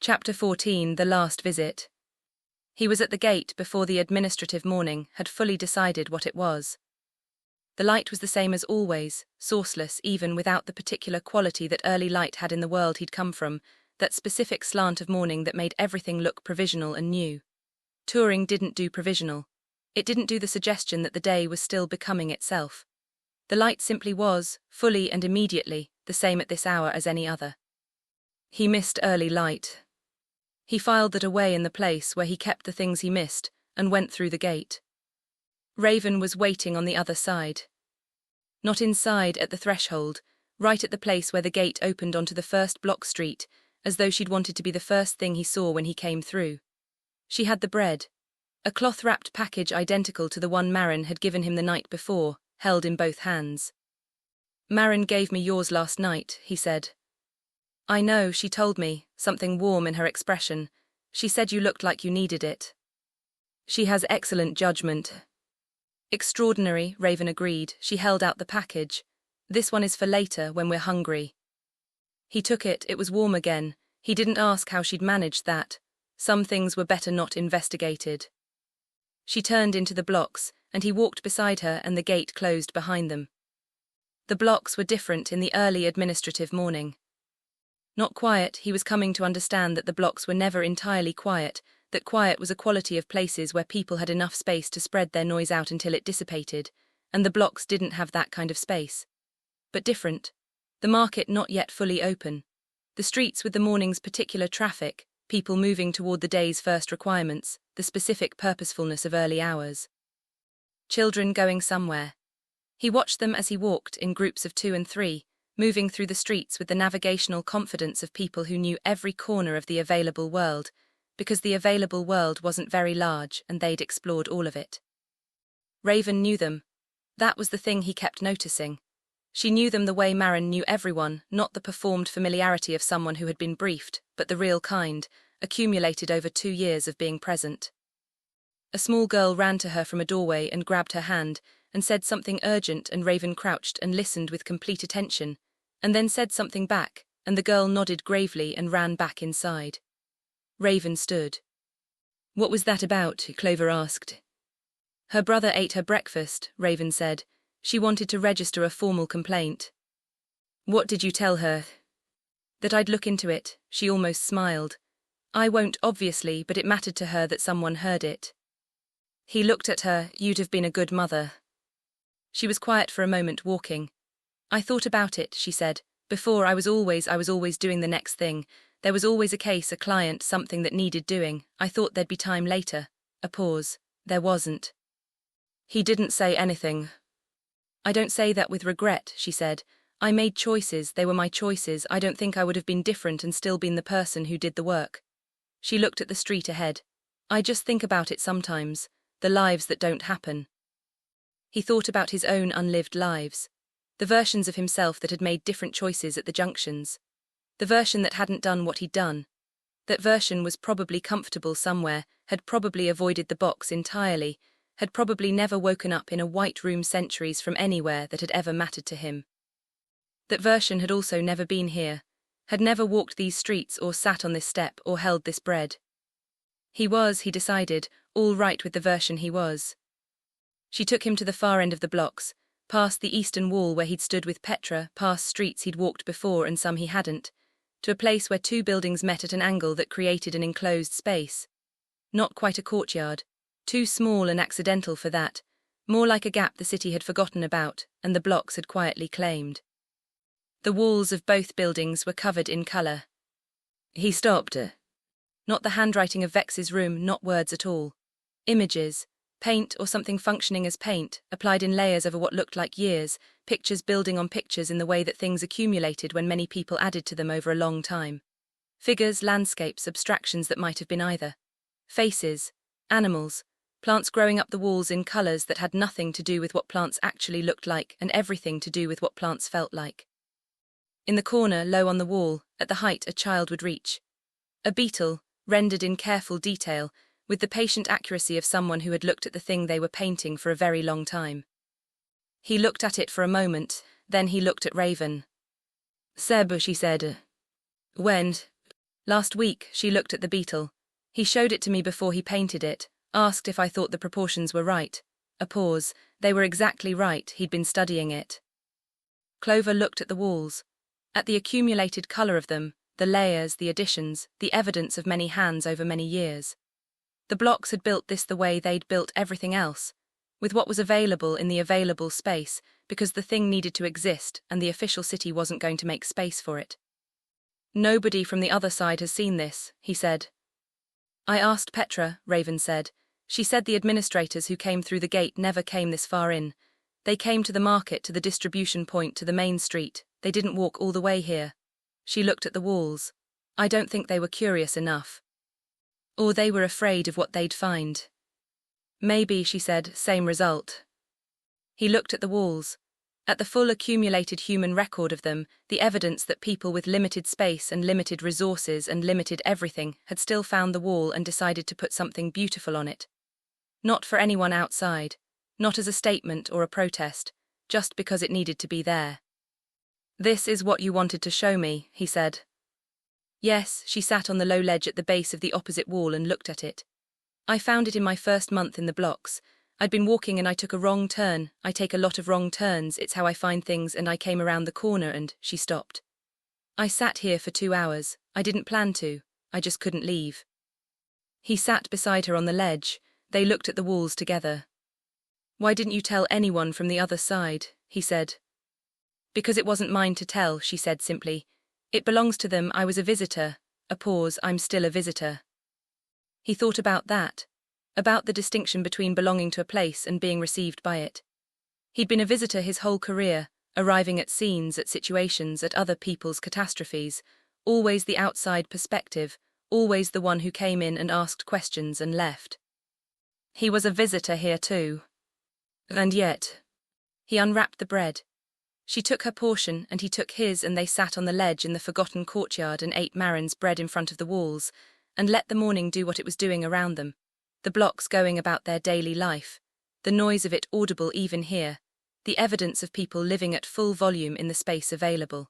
Chapter 14 The Last Visit. He was at the gate before the administrative morning had fully decided what it was. The light was the same as always, sourceless even without the particular quality that early light had in the world he'd come from, that specific slant of morning that made everything look provisional and new. Touring didn't do provisional. It didn't do the suggestion that the day was still becoming itself. The light simply was, fully and immediately, the same at this hour as any other. He missed early light. He filed that away in the place where he kept the things he missed, and went through the gate. Raven was waiting on the other side. Not inside, at the threshold, right at the place where the gate opened onto the first block street, as though she'd wanted to be the first thing he saw when he came through. She had the bread. A cloth-wrapped package identical to the one Marin had given him the night before, held in both hands. "Marin gave me yours last night," he said. "I know, she told me," something warm in her expression. "She said you looked like you needed it." "She has excellent judgment." "Extraordinary," Raven agreed. She held out the package. "This one is for later, when we're hungry." He took it. It was warm again. He didn't ask how she'd managed that. Some things were better not investigated. She turned into the blocks, and he walked beside her and the gate closed behind them. The blocks were different in the early administrative morning. Not quiet, he was coming to understand that the blocks were never entirely quiet, that quiet was a quality of places where people had enough space to spread their noise out until it dissipated, and the blocks didn't have that kind of space. But different. The market not yet fully open. The streets with the morning's particular traffic, people moving toward the day's first requirements, the specific purposefulness of early hours. Children going somewhere. He watched them as he walked in groups of 2 and 3, moving through the streets with the navigational confidence of people who knew every corner of the available world, because the available world wasn't very large and they'd explored all of it. Raven knew them. That was the thing he kept noticing. She knew them the way Marin knew everyone, not the performed familiarity of someone who had been briefed, but the real kind, accumulated over 2 years of being present. A small girl ran to her from a doorway and grabbed her hand, and said something urgent, and Raven crouched and listened with complete attention, and then said something back, and the girl nodded gravely and ran back inside. Raven stood. "What was that about?" Clover asked. "Her brother ate her breakfast," Raven said. "She wanted to register a formal complaint." "What did you tell her?" "That I'd look into it." She almost smiled. "I won't, obviously, but it mattered to her that someone heard it." He looked at her. "You'd have been a good mother." She was quiet for a moment, walking. "I thought about it," she said. "Before, I was always doing the next thing. There was always a case, a client, something that needed doing. I thought there'd be time later." A pause. There wasn't. He didn't say anything. "I don't say that with regret," she said. "I made choices, they were my choices. I don't think I would have been different and still been the person who did the work." She looked at the street ahead. "I just think about it sometimes, the lives that don't happen." He thought about his own unlived lives. The versions of himself that had made different choices at the junctions. The version that hadn't done what he'd done. That version was probably comfortable somewhere, had probably avoided the box entirely, had probably never woken up in a white room centuries from anywhere that had ever mattered to him. That version had also never been here, had never walked these streets or sat on this step or held this bread. He was, he decided, all right with the version he was. She took him to the far end of the blocks, past the eastern wall where he'd stood with Petra, past streets he'd walked before and some he hadn't, to a place where 2 buildings met at an angle that created an enclosed space. Not quite a courtyard, too small and accidental for that, more like a gap the city had forgotten about and the blocks had quietly claimed. The walls of both buildings were covered in colour. He stopped. Not the handwriting of Vex's room, not words at all. Images. Paint or something functioning as paint, applied in layers over what looked like years, pictures building on pictures in the way that things accumulated when many people added to them over a long time. Figures, landscapes, abstractions that might have been either. Faces, animals, plants growing up the walls in colours that had nothing to do with what plants actually looked like and everything to do with what plants felt like. In the corner, low on the wall, at the height a child would reach. A beetle, rendered in careful detail, with the patient accuracy of someone who had looked at the thing they were painting for a very long time. He looked at it for a moment, then he looked at Raven. "Seb," she said. "When?" Last week, she looked at the beetle. He showed it to me before he painted it, asked if I thought the proportions were right. A pause. They were exactly right, he'd been studying it. Clover looked at the walls. At the accumulated color of them, the layers, the additions, the evidence of many hands over many years. The blocks had built this the way they'd built everything else, with what was available in the available space, because the thing needed to exist and the official city wasn't going to make space for it. Nobody from the other side has seen this, he said. I asked Petra, Raven said. She said the administrators who came through the gate never came this far in. They came to the market, to the distribution point, to the main street. They didn't walk all the way here. She looked at the walls. I don't think they were curious enough. Or they were afraid of what they'd find. Maybe, she said, same result. He looked at the walls. At the full accumulated human record of them, the evidence that people with limited space and limited resources and limited everything had still found the wall and decided to put something beautiful on it. Not for anyone outside, not as a statement or a protest, just because it needed to be there. This is what you wanted to show me, he said. Yes, she sat on the low ledge at the base of the opposite wall and looked at it. I found it in my first month in the blocks. I'd been walking and I took a wrong turn. I take a lot of wrong turns, it's how I find things, and I came around the corner and she stopped. I sat here for 2 hours. I didn't plan to. I just couldn't leave. He sat beside her on the ledge. They looked at the walls together. Why didn't you tell anyone from the other side? He said. Because it wasn't mine to tell, she said simply. It belongs to them. I was a visitor. A pause. I'm still a visitor. He thought about that. About the distinction between belonging to a place and being received by it. He'd been a visitor his whole career, arriving at scenes, at situations, at other people's catastrophes, always the outside perspective, always the one who came in and asked questions and left. He was a visitor here too. And yet, he unwrapped the bread. She took her portion and he took his, and they sat on the ledge in the forgotten courtyard and ate Marin's bread in front of the walls, and let the morning do what it was doing around them. The blocks going about their daily life, the noise of it audible even here, the evidence of people living at full volume in the space available.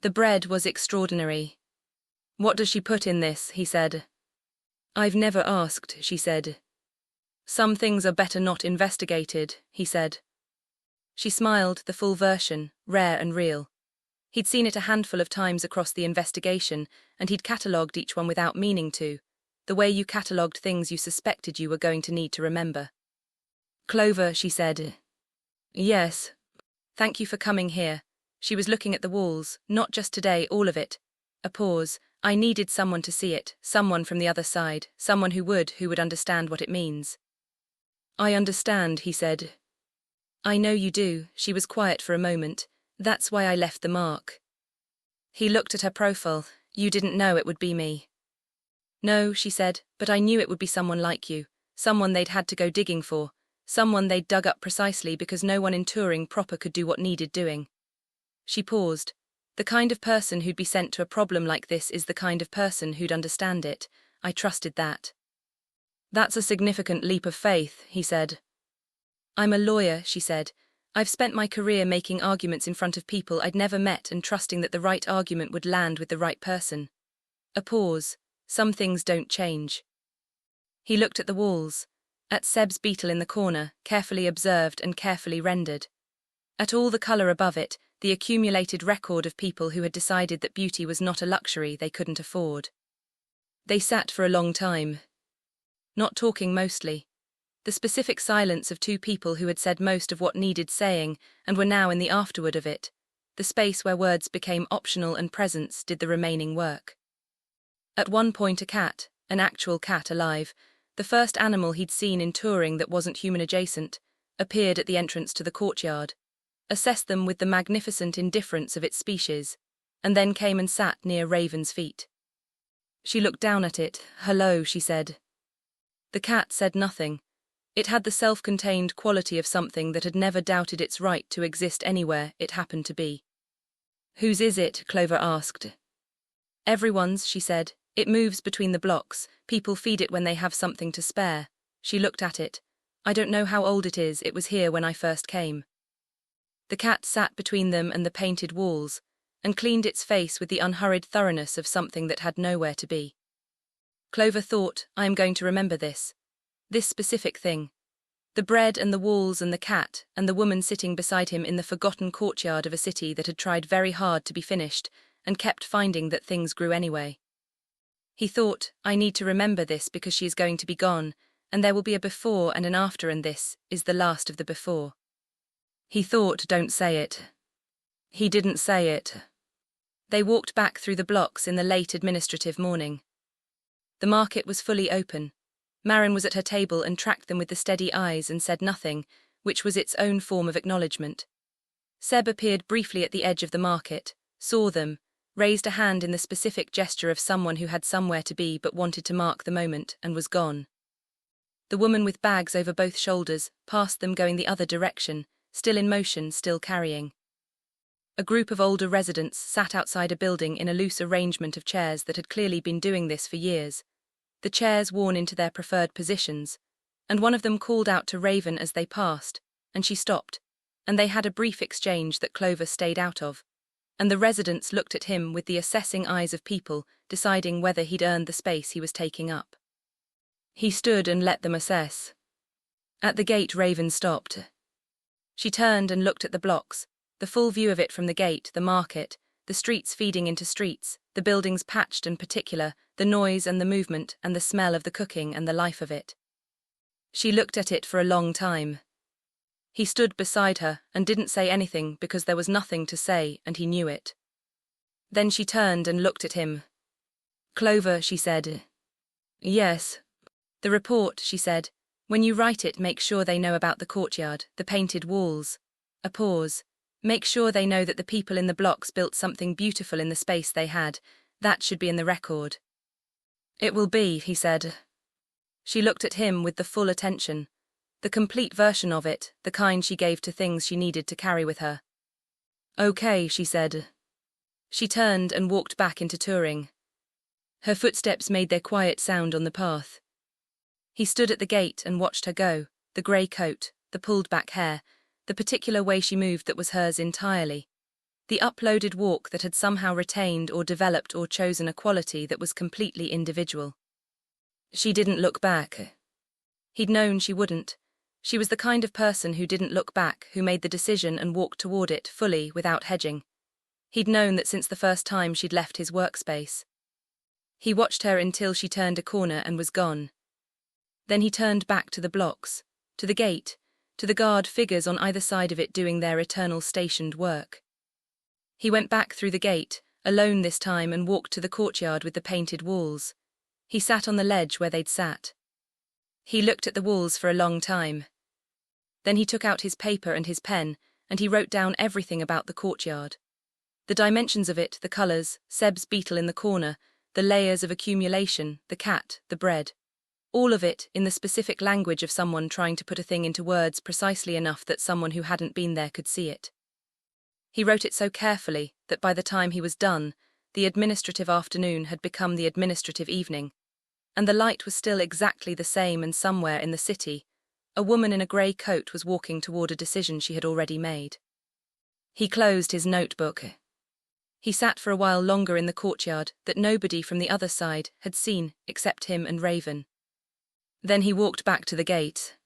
The bread was extraordinary. What does she put in this? He said. I've never asked, she said. Some things are better not investigated, he said. She smiled, the full version, rare and real. He'd seen it a handful of times across the investigation, and he'd catalogued each one without meaning to. The way you catalogued things you suspected you were going to need to remember. Clover, she said. Yes. Thank you for coming here. She was looking at the walls, not just today, all of it. A pause. I needed someone to see it, someone from the other side, someone who would understand what it means. I understand, he said. I know you do. She was quiet for a moment. That's why I left the mark. He looked at her profile. You didn't know it would be me. No, she said, but I knew it would be someone like you, someone they'd had to go digging for, someone they'd dug up precisely because no one in Turing proper could do what needed doing. She paused. The kind of person who'd be sent to a problem like this is the kind of person who'd understand it. I trusted that. That's a significant leap of faith, he said. I'm a lawyer, she said. I've spent my career making arguments in front of people I'd never met and trusting that the right argument would land with the right person. A pause. Some things don't change. He looked at the walls, at Seb's beetle in the corner, carefully observed and carefully rendered. At all the color above it, the accumulated record of people who had decided that beauty was not a luxury they couldn't afford. They sat for a long time. Not talking mostly. The specific silence of two people who had said most of what needed saying and were now in the afterward of it, the space where words became optional and presence did the remaining work. At one point a cat, an actual cat alive, the first animal he'd seen in Turing that wasn't human-adjacent, appeared at the entrance to the courtyard, assessed them with the magnificent indifference of its species, and then came and sat near Raven's feet. She looked down at it. Hello, she said. The cat said nothing. It had the self-contained quality of something that had never doubted its right to exist anywhere it happened to be. Whose is it? Clover asked. Everyone's, she said. It moves between the blocks. People feed it when they have something to spare. She looked at it. I don't know how old it is. It was here when I first came. The cat sat between them and the painted walls. and cleaned its face with the unhurried thoroughness of something that had nowhere to be. Clover thought, I am going to remember this. This specific thing. The bread and the walls and the cat and the woman sitting beside him in the forgotten courtyard of a city that had tried very hard to be finished and kept finding that things grew anyway. He thought, I need to remember this because she is going to be gone, and there will be a before and an after, and this is the last of the before. He thought, don't say it. He didn't say it. They walked back through the blocks in the late administrative morning. The market was fully open. Marin was at her table and tracked them with the steady eyes and said nothing, which was its own form of acknowledgement. Seb appeared briefly at the edge of the market, saw them, raised a hand in the specific gesture of someone who had somewhere to be but wanted to mark the moment, and was gone. The woman with bags over both shoulders passed them going the other direction, still in motion, still carrying. A group of older residents sat outside a building in a loose arrangement of chairs that had clearly been doing this for years, the chairs worn into their preferred positions, and one of them called out to Raven as they passed, and she stopped, and they had a brief exchange that Clover stayed out of, and the residents looked at him with the assessing eyes of people deciding whether he'd earned the space he was taking up. He stood and let them assess. At the gate, Raven stopped. She turned and looked at the blocks, the full view of it from the gate, the market, the streets feeding into streets, the buildings patched and particular, the noise and the movement and the smell of the cooking and the life of it. She looked at it for a long time. He stood beside her and didn't say anything because there was nothing to say and he knew it. Then she turned and looked at him. Clover, she said. Yes. The report, she said. When you write it, make sure they know about the courtyard, the painted walls. A pause. Make sure they know that the people in the blocks built something beautiful in the space they had. That should be in the record. It will be, he said. She looked at him with the full attention. The complete version of it, the kind she gave to things she needed to carry with her. Okay, she said. She turned and walked back into touring. Her footsteps made their quiet sound on the path. He stood at the gate and watched her go, the grey coat, the pulled-back hair, the particular way she moved that was hers entirely, the uploaded walk that had somehow retained or developed or chosen a quality that was completely individual. She didn't look back. He'd known she wouldn't. She was the kind of person who didn't look back, who made the decision and walked toward it fully without hedging. He'd known that since the first time she'd left his workspace. He watched her until she turned a corner and was gone. Then he turned back to the blocks, to the gate, to the guard figures on either side of it doing their eternal stationed work. He went back through the gate, alone this time, and walked to the courtyard with the painted walls. He sat on the ledge where they'd sat. He looked at the walls for a long time. Then he took out his paper and his pen, and he wrote down everything about the courtyard. The dimensions of it, the colours, Seb's beetle in the corner, the layers of accumulation, the cat, the bread. All of it in the specific language of someone trying to put a thing into words precisely enough that someone who hadn't been there could see it. He wrote it so carefully that by the time he was done, the administrative afternoon had become the administrative evening, and the light was still exactly the same, and somewhere in the city, a woman in a grey coat was walking toward a decision she had already made. He closed his notebook. He sat for a while longer in the courtyard that nobody from the other side had seen except him and Raven. Then he walked back to the gate.